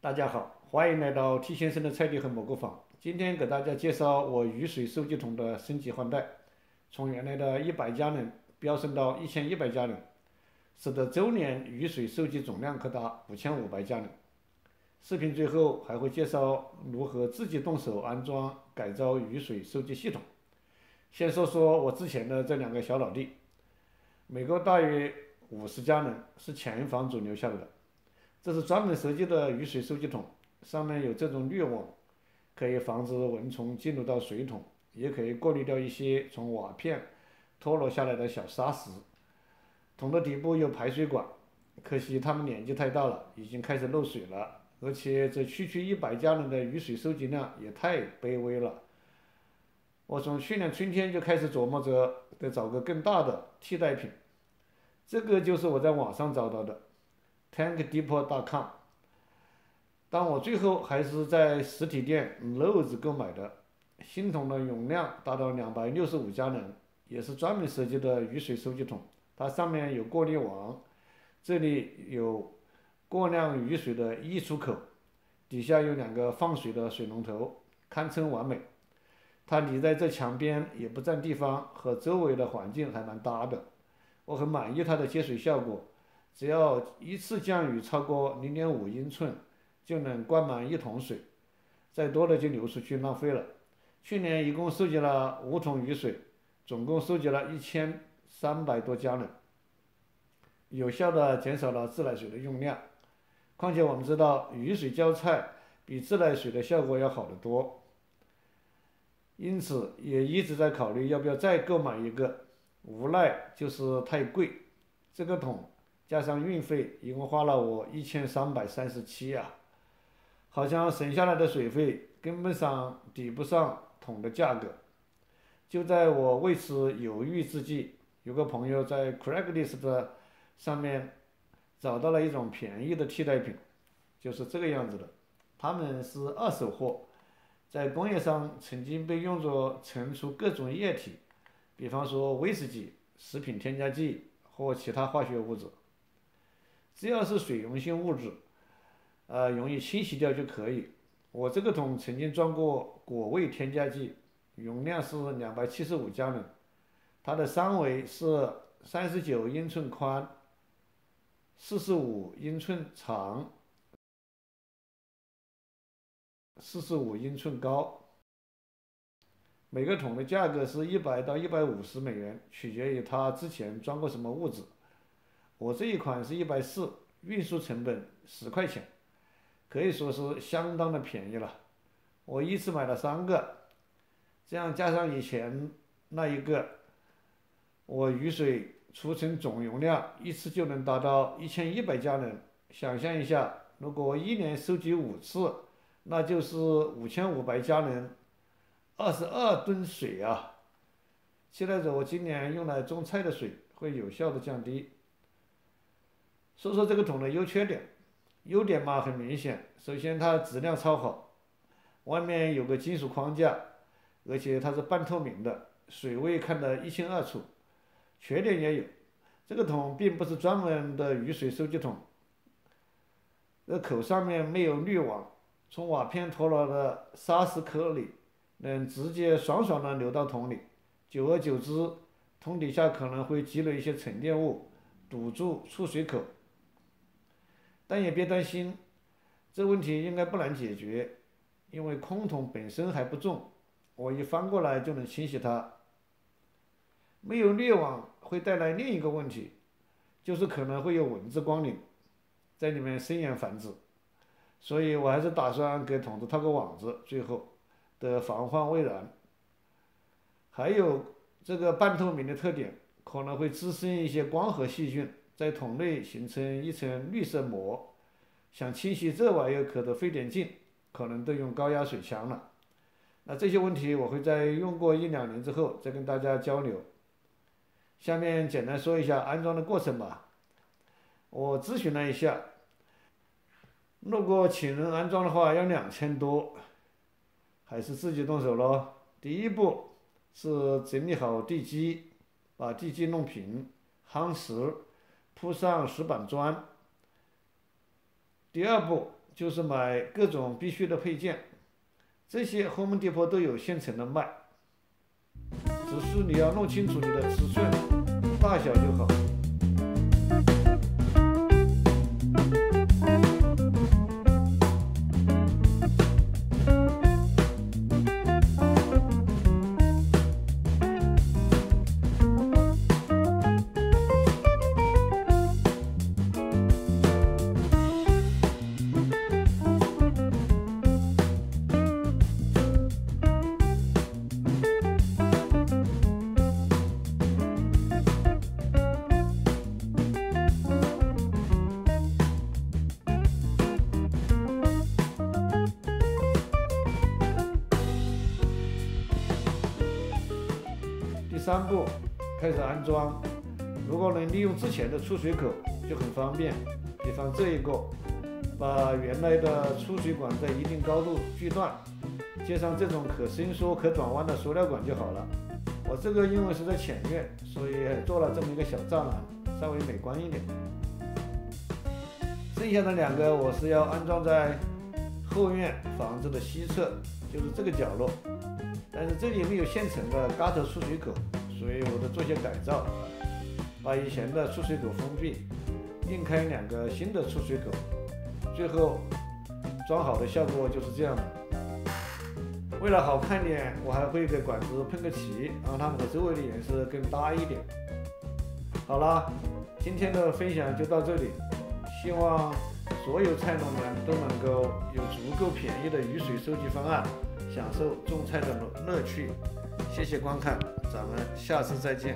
大家好，欢迎来到 T 先生的菜地和蘑菇坊。今天给大家介绍我雨水收集桶的升级换代，从原来的100加仑飙升到1100加仑，使得周年雨水收集总量可达5500加仑。视频最后还会介绍如何自己动手安装改造雨水收集系统。先说说我之前的这两个小老弟，每个大约50加仑，是前房主留下来的。这是专门设计的雨水收集桶，上面有这种滤网，可以防止蚊虫进入到水桶，也可以过滤掉一些从瓦片脱落下来的小沙石。桶的底部有排水管，可惜它们年纪太大了，已经开始漏水了，而且这区区100加仑的雨水收集量也太卑微了。我从去年春天就开始琢磨着得找个更大的替代品，这个就是我在网上找到的 tankdepot.com。但我最后还是在实体店 Lowe's 购买的。新桶的容量达到265加仑，也是专门设计的雨水收集桶。它上面有过滤网，这里有过量雨水的溢出口，底下有两个放水的水龙头，堪称完美。它立在这墙边也不占地方，和周围的环境还蛮搭的。我很满意它的接水效果，只要一次降雨超过0.5英寸，就能灌满一桶水，再多的就流出去浪费了。去年一共收集了5桶雨水，总共收集了1300多加仑，有效的减少了自来水的用量。况且我们知道雨水浇菜比自来水的效果要好得多，因此也一直在考虑要不要再购买一个，无奈就是太贵。这个桶加上运费，一共花了我1337呀，好像省下来的水费根本上抵不上桶的价格。就在我为此犹豫之际，有个朋友在 Craigslist 上面找到了一种便宜的替代品，就是这个样子的。它们是二手货，在工业上曾经被用作盛出各种液体，比方说威士忌、食品添加剂或其他化学物质。只要是水溶性物质，容易清洗掉就可以。我这个桶曾经装过果味添加剂，容量是275加仑，它的三围是39英寸宽、45英寸长、45英寸高。每个桶的价格是100到150美元，取决于它之前装过什么物质。我这一款是140，运输成本10块钱，可以说是相当的便宜了。我一次买了3个，这样加上以前那一个，我雨水储存总容量一次就能达到1100加仑。想象一下，如果我一年收集5次，那就是5500加仑，22吨水啊！期待着我今年用来种菜的水会有效的降低。说说这个桶的优缺点。优点嘛，很明显，首先它质量超好，外面有个金属框架，而且它是半透明的，水位看得一清二楚。缺点也有，这个桶并不是专门的雨水收集桶，这口上面没有滤网，从瓦片脱落的沙石颗粒能直接爽爽的流到桶里，久而久之，桶底下可能会积累一些沉淀物，堵住出水口。但也别担心，这问题应该不难解决，因为空桶本身还不重，我一翻过来就能清洗它。没有滤网会带来另一个问题，就是可能会有蚊子光临，在里面生源繁殖，所以我还是打算给桶子套个网子，最后的防患未然。还有这个半透明的特点，可能会滋生一些光合细菌，在桶内形成一层绿色膜，想清洗这玩意儿可得费点劲，可能得用高压水枪了。那这些问题我会在用过1-2年之后再跟大家交流。下面简单说一下安装的过程吧。我咨询了一下，如果请人安装的话要2000多，还是自己动手咯。第一步是整理好地基，把地基弄平，夯实，铺上石板砖。第二步就是买各种必需的配件，这些 Home Depot 都有现成的卖，只是你要弄清楚你的尺寸、大小就好。第3步，开始安装。如果能利用之前的出水口就很方便，比方这一个，把原来的出水管在一定高度锯断，接上这种可伸缩可转弯的塑料管就好了。我这个因为是在前院，所以做了这么一个小栅栏，稍微美观一点。剩下的2个我是要安装在后院房子的西侧，就是这个角落，但是这里没有现成的嘎头出水口，所以我得做些改造，把以前的出水口封闭，另开2个新的出水口，最后装好的效果就是这样的。为了好看点，我还会给管子喷个漆，让它们和周围的颜色更搭一点。好了，今天的分享就到这里，希望所有菜农们都能够有足够便宜的雨水收集方案，享受种菜的乐趣。谢谢观看，咱们下次再见。